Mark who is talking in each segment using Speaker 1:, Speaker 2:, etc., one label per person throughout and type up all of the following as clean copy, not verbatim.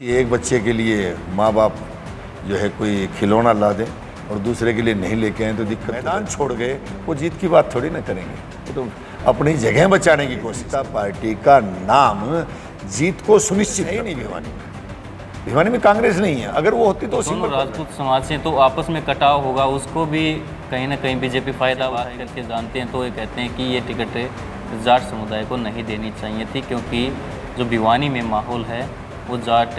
Speaker 1: एक बच्चे के लिए माँ बाप जो है कोई खिलौना ला दें और दूसरे के लिए नहीं लेके आए तो दिक्कत। मैदान छोड़ गए वो जीत की बात थोड़ी ना करेंगे, वो तो अपनी जगह बचाने की कोशिश। पार्टी का नाम जीत को सुनिश्चित है ही नहीं। भिवानी में कांग्रेस नहीं है, अगर वो होती तो
Speaker 2: दोनों राजपूत समाज से तो आपस में कटाव होगा, उसको भी कहीं ना कहीं बीजेपी फायदा करके जानते हैं। तो ये कहते हैं कि ये टिकट जाट समुदाय को नहीं देनी चाहिए थी, क्योंकि जो भिवानी में माहौल है वो जाट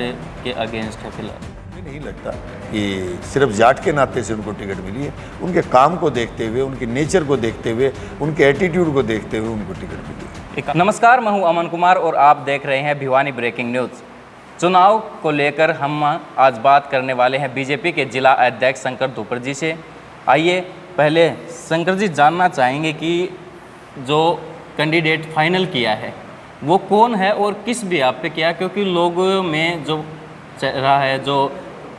Speaker 2: के अगेंस्ट है। फिलहाल
Speaker 1: मुझे नहीं लगता कि सिर्फ जाट के नाते से उनको टिकट मिली है, उनके काम को देखते हुए, उनके नेचर को देखते हुए, उनके एटीट्यूड को देखते हुए उनको टिकट मिली है।
Speaker 2: नमस्कार, मैं हूं अमन कुमार और आप देख रहे हैं भिवानी ब्रेकिंग न्यूज़। चुनाव को लेकर हम आज बात करने वाले हैं बीजेपी के जिला अध्यक्ष शंकर धूपर जी से। आइए पहले शंकर जी जानना चाहेंगे कि जो कैंडिडेट फाइनल किया है वो कौन है और किस भी पे किया, क्योंकि लोगों में जो चेहरा है, जो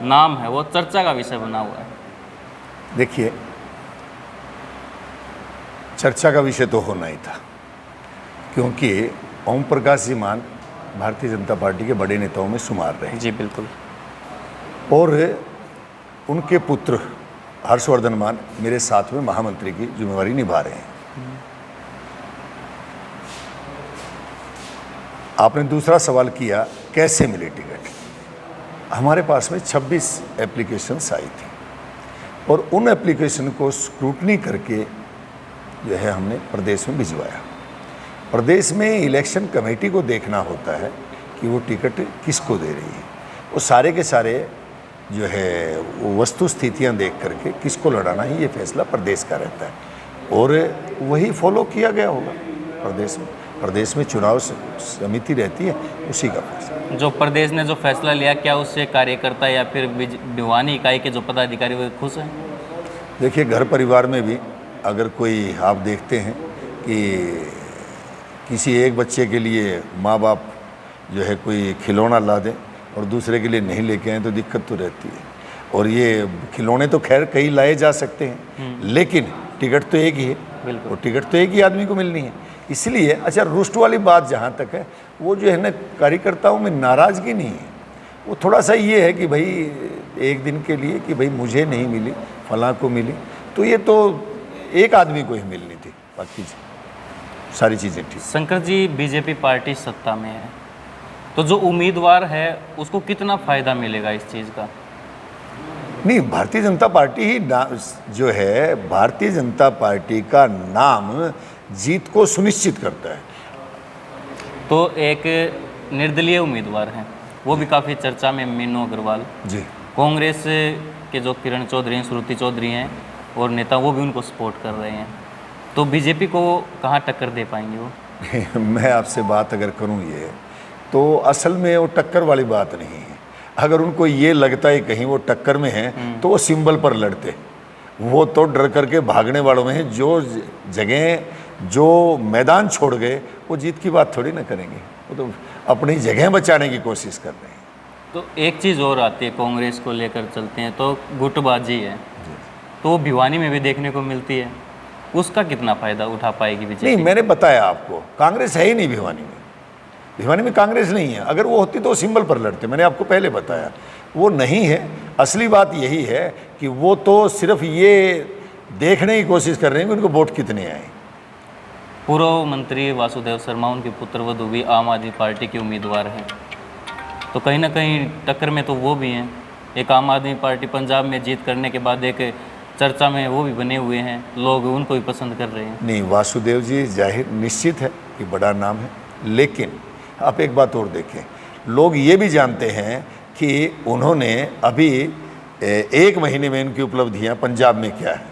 Speaker 2: नाम है, वो चर्चा का विषय बना हुआ है।
Speaker 1: देखिए, चर्चा का विषय तो होना ही था, क्योंकि ओम प्रकाश जी मान भारतीय जनता पार्टी के बड़े नेताओं में शुमार रहे।
Speaker 2: जी बिल्कुल।
Speaker 1: और उनके पुत्र हर्षवर्धन मान मेरे साथ में महामंत्री की जिम्मेवारी निभा रहे हैं। आपने दूसरा सवाल किया कैसे मिले टिकट। हमारे पास में 26 एप्लीकेशंस आई थी और उन एप्लीकेशन को स्क्रूटनी करके जो है हमने प्रदेश में भिजवाया। प्रदेश में इलेक्शन कमेटी को देखना होता है कि वो टिकट किसको दे रही है। वो सारे के सारे जो है वो वस्तु स्थितियाँ देख करके किसको लड़ाना है, ये फैसला प्रदेश का रहता है और वही फॉलो किया गया होगा। प्रदेश में चुनाव समिति रहती है, उसी का फैसला।
Speaker 2: जो प्रदेश ने जो फैसला लिया, क्या उससे कार्यकर्ता या फिर भिवानी इकाई के जो पदाधिकारी वो खुश हैं?
Speaker 1: देखिए, घर परिवार में भी अगर कोई आप देखते हैं कि किसी एक बच्चे के लिए माँ बाप जो है कोई खिलौना ला दें और दूसरे के लिए नहीं लेके आए तो दिक्कत तो रहती है। और ये खिलौने तो खैर कई लाए जा सकते हैं, लेकिन टिकट तो एक ही है।
Speaker 2: बिल्कुल।
Speaker 1: और टिकट तो एक ही आदमी को मिलनी है। इसलिए अच्छा, रुष्ट वाली बात जहाँ तक है, वो जो है ना कार्यकर्ताओं में नाराज़गी नहीं है, वो थोड़ा सा ये है कि भाई एक दिन के लिए कि भाई मुझे नहीं मिली, फलां को मिली, तो ये तो एक आदमी को ही मिलनी थी, बाकी सारी चीज़ें ठीक।
Speaker 2: शंकर जी, बीजेपी पार्टी सत्ता में है तो जो उम्मीदवार है उसको कितना फ़ायदा मिलेगा इस चीज़ का?
Speaker 1: नहीं, भारतीय जनता पार्टी ही जो है, भारतीय जनता पार्टी का नाम जीत को सुनिश्चित करता है।
Speaker 2: तो एक निर्दलीय उम्मीदवार हैं, वो भी काफ़ी चर्चा में, मीनू अग्रवाल
Speaker 1: जी।
Speaker 2: कांग्रेस के जो किरण चौधरी हैं, श्रुति चौधरी हैं और नेता, वो भी उनको सपोर्ट कर रहे हैं। तो बीजेपी को कहाँ टक्कर दे पाएंगे वो?
Speaker 1: मैं आपसे बात अगर करूं ये, तो असल में वो टक्कर वाली बात नहीं है। अगर उनको ये लगता है कहीं वो टक्कर में है तो वो सिंबल पर लड़ते। वो तो डर करके भागने वालों में है। जो जगह, जो मैदान छोड़ गए वो जीत की बात थोड़ी ना करेंगे, वो तो अपनी जगह बचाने की कोशिश कर रहे हैं।
Speaker 2: तो एक चीज़ और आती है, कांग्रेस को लेकर चलते हैं तो गुटबाजी है, तो भिवानी में भी देखने को मिलती है। उसका कितना फ़ायदा उठा पाएगी बीजेपी?
Speaker 1: नहीं, मैंने बताया आपको, कांग्रेस है ही नहीं भिवानी में। भिवानी में कांग्रेस नहीं है। अगर वो होती तो सिंबल पर लड़ते, मैंने आपको पहले बताया। वो नहीं है। असली बात यही है कि वो तो सिर्फ ये देखने की कोशिश कर रहे हैं कि उनको वोट कितने आए।
Speaker 2: पूर्व मंत्री वासुदेव शर्मा, उनके पुत्र वधू भी आम आदमी पार्टी के उम्मीदवार हैं, तो कहीं ना कहीं टक्कर में तो वो भी हैं। एक आम आदमी पार्टी पंजाब में जीत करने के बाद एक चर्चा में वो भी बने हुए हैं, लोग उनको भी पसंद कर रहे हैं। नहीं,
Speaker 1: वासुदेव जी जाहिर निश्चित है कि बड़ा नाम है, लेकिन आप एक बात और देखें, लोग ये भी जानते हैं कि उन्होंने अभी 1 महीने में इनकी उपलब्धियां पंजाब में क्या है।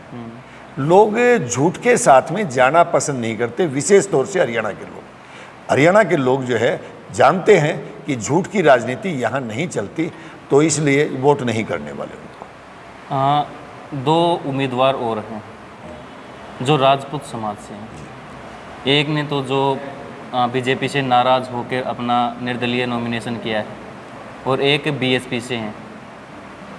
Speaker 1: लोग झूठ के साथ में जाना पसंद नहीं करते, विशेष तौर से हरियाणा के लोग। हरियाणा के लोग जो है जानते हैं कि झूठ की राजनीति यहाँ नहीं चलती, तो इसलिए वोट नहीं करने वाले उनको।
Speaker 2: 2 उम्मीदवार और हैं जो राजपूत समाज से हैं। एक ने तो जो बीजेपी से नाराज़ होकर अपना निर्दलीय नॉमिनेशन किया है और एक बीएसपी से हैं।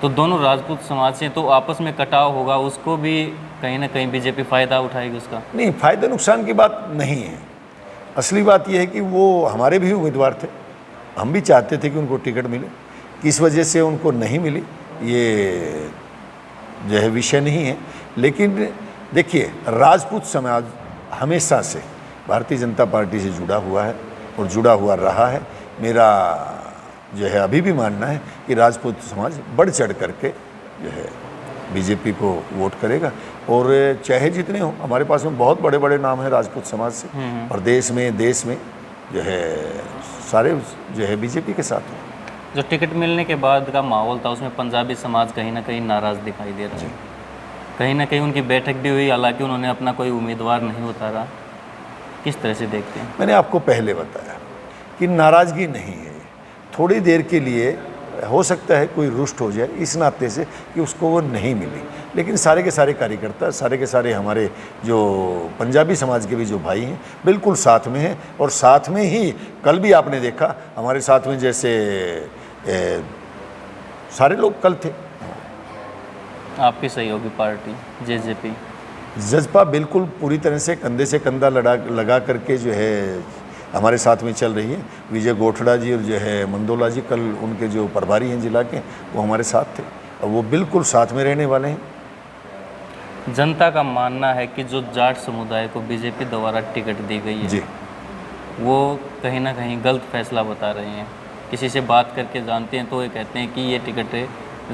Speaker 2: तो दोनों राजपूत समाज से, तो आपस में कटाव होगा, उसको भी कहीं ना कहीं बीजेपी फ़ायदा उठाएगी उसका? नहीं,
Speaker 1: फ़ायदा नुकसान की बात नहीं है। असली बात यह है कि वो हमारे भी उम्मीदवार थे, हम भी चाहते थे कि उनको टिकट मिले, किस वजह से उनको नहीं मिली ये जो है विषय नहीं है। लेकिन देखिए, राजपूत समाज हमेशा से भारतीय जनता पार्टी से जुड़ा हुआ है और जुड़ा हुआ रहा है। मेरा जो है अभी भी मानना है कि राजपूत समाज बढ़ चढ़ करके जो है बीजेपी को वोट करेगा। और चाहे जितने हों, हमारे पास में बहुत बड़े बड़े नाम हैं राजपूत समाज से, प्रदेश में देश में जो है सारे जो है बीजेपी के साथ हैं।
Speaker 2: जो टिकट मिलने के बाद का माहौल था उसमें पंजाबी समाज कहीं ना कहीं नाराज़ दिखाई दे रहा है। कहीं ना कहीं उनकी बैठक भी हुई, हालांकि उन्होंने अपना कोई उम्मीदवार नहीं उतारा। किस तरह से देखते हैं?
Speaker 1: मैंने आपको पहले बताया कि नाराज़गी नहीं है, थोड़ी देर के लिए हो सकता है कोई रुष्ट हो जाए इस नाते से कि उसको वो नहीं मिली, लेकिन सारे के सारे कार्यकर्ता, सारे के सारे हमारे जो पंजाबी समाज के भी जो भाई हैं बिल्कुल साथ में हैं। और साथ में ही कल भी आपने देखा हमारे साथ में जैसे सारे लोग कल थे।
Speaker 2: आपकी सहयोगी पार्टी जेजेपी,
Speaker 1: जज्बा बिल्कुल पूरी तरह से कंधे से कंधा लगा करके जो है हमारे साथ में चल रही है। विजय गोठड़ा जी और जो है मंदोला जी, कल उनके जो प्रभारी हैं जिला के, वो हमारे साथ थे और वो बिल्कुल साथ में रहने वाले हैं।
Speaker 2: जनता का मानना है कि जो जाट समुदाय को बीजेपी द्वारा टिकट दी गई है
Speaker 1: जी,
Speaker 2: वो कहीं ना कहीं गलत फैसला बता रहे हैं। किसी से बात करके जानते हैं तो ये कहते हैं कि ये टिकट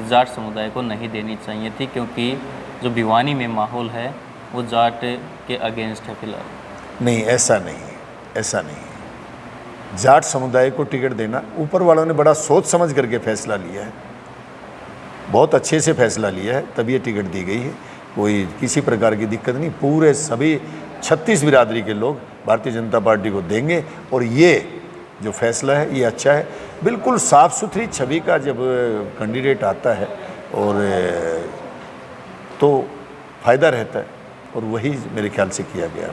Speaker 2: जाट समुदाय को नहीं देनी चाहिए थी, क्योंकि जो भिवानी में माहौल है वो जाट के अगेंस्ट है फिलहाल।
Speaker 1: नहीं, ऐसा नहीं है, ऐसा नहीं है। जाट समुदाय को टिकट देना ऊपर वालों ने बड़ा सोच समझ करके फैसला लिया है, बहुत अच्छे से फैसला लिया है, तब ये टिकट दी गई है। कोई किसी प्रकार की दिक्कत नहीं। पूरे सभी 36 बिरादरी के लोग भारतीय जनता पार्टी को देंगे और ये जो फैसला है ये अच्छा है। बिल्कुल साफ़ सुथरी छवि का जब कैंडिडेट आता है और तो फ़ायदा रहता है, और वही मेरे ख्याल से किया गया।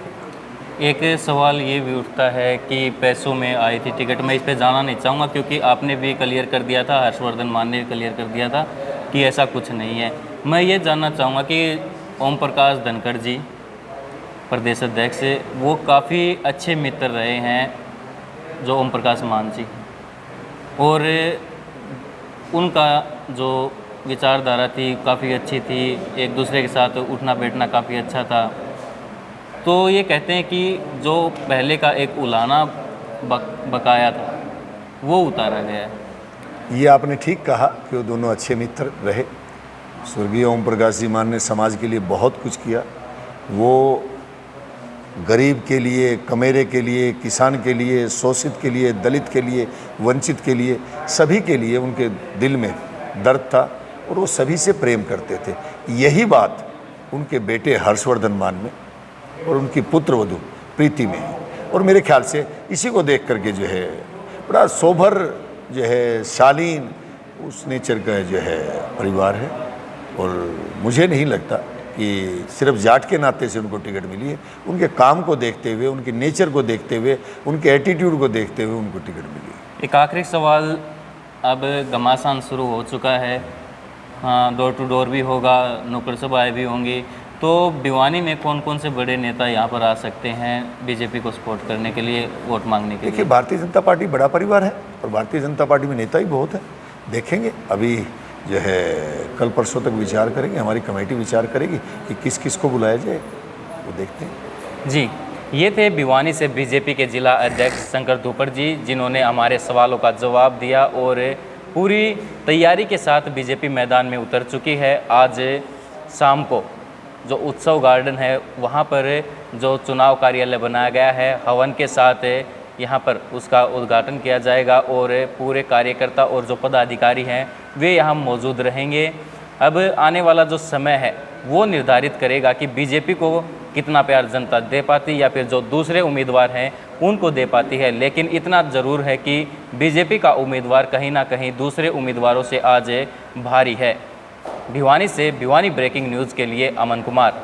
Speaker 2: एक सवाल ये भी उठता है कि पैसों में आई थी टिकट। मैं इस पे जाना नहीं चाहूँगा क्योंकि आपने भी क्लियर कर दिया था, हर्षवर्धन मान ने भी क्लियर कर दिया था कि ऐसा कुछ नहीं है। मैं ये जानना चाहूँगा कि ओम प्रकाश धनखड़ जी प्रदेश अध्यक्ष, वो काफ़ी अच्छे मित्र रहे हैं जो ओम प्रकाश मान जी, और उनका जो विचारधारा थी काफ़ी अच्छी थी, एक दूसरे के साथ उठना बैठना काफ़ी अच्छा था। तो ये कहते हैं कि जो पहले का एक उलाना बकाया था वो उतारा गया है।
Speaker 1: ये आपने ठीक कहा कि वो दोनों अच्छे मित्र रहे। स्वर्गीय ओम प्रकाश जी मान ने समाज के लिए बहुत कुछ किया। वो गरीब के लिए, कमेरे के लिए, किसान के लिए, शोषित के लिए, दलित के लिए, वंचित के लिए, सभी के लिए उनके दिल में दर्द था और वो सभी से प्रेम करते थे। यही बात उनके बेटे हर्षवर्धन मान में और उनकी पुत्र वधू प्रीति में है। और मेरे ख्याल से इसी को देख करके जो है बड़ा सोभर जो है शालीन उस नेचर का जो है परिवार है। और मुझे नहीं लगता कि सिर्फ जाट के नाते से उनको टिकट मिली है, उनके काम को देखते हुए, उनके नेचर को देखते हुए, उनके एटीट्यूड को देखते हुए उनको टिकट मिली है।
Speaker 2: एक आखिरी सवाल, अब घमासान शुरू हो चुका है, हाँ, डोर टू डोर भी होगा, नुक्कड़ सभाएँ भी होंगी, तो भिवानी में कौन कौन से बड़े नेता यहाँ पर आ सकते हैं बीजेपी को सपोर्ट करने के लिए, वोट मांगने के लिए?
Speaker 1: देखिए, भारतीय जनता पार्टी बड़ा परिवार है और भारतीय जनता पार्टी में नेता ही बहुत है। देखेंगे, अभी जो है कल परसों तक विचार करेंगे, हमारी कमेटी विचार करेगी कि किस किस को बुलाया जाए, वो देखते हैं।
Speaker 2: जी, ये थे भिवानी से बीजेपी के जिला अध्यक्ष शंकर धूपर जी, जिन्होंने हमारे सवालों का जवाब दिया और पूरी तैयारी के साथ बीजेपी मैदान में उतर चुकी है। आज शाम को जो उत्सव गार्डन है वहाँ पर जो चुनाव कार्यालय बनाया गया है, हवन के साथ यहाँ पर उसका उद्घाटन किया जाएगा और पूरे कार्यकर्ता और जो पदाधिकारी हैं वे यहाँ मौजूद रहेंगे। अब आने वाला जो समय है वो निर्धारित करेगा कि बीजेपी को कितना प्यार जनता दे पाती या फिर जो दूसरे उम्मीदवार हैं उनको दे पाती है। लेकिन इतना ज़रूर है कि बीजेपी का उम्मीदवार कहीं ना कहीं दूसरे उम्मीदवारों से आज भारी है। भिवानी से भिवानी ब्रेकिंग न्यूज़ के लिए अमन कुमार।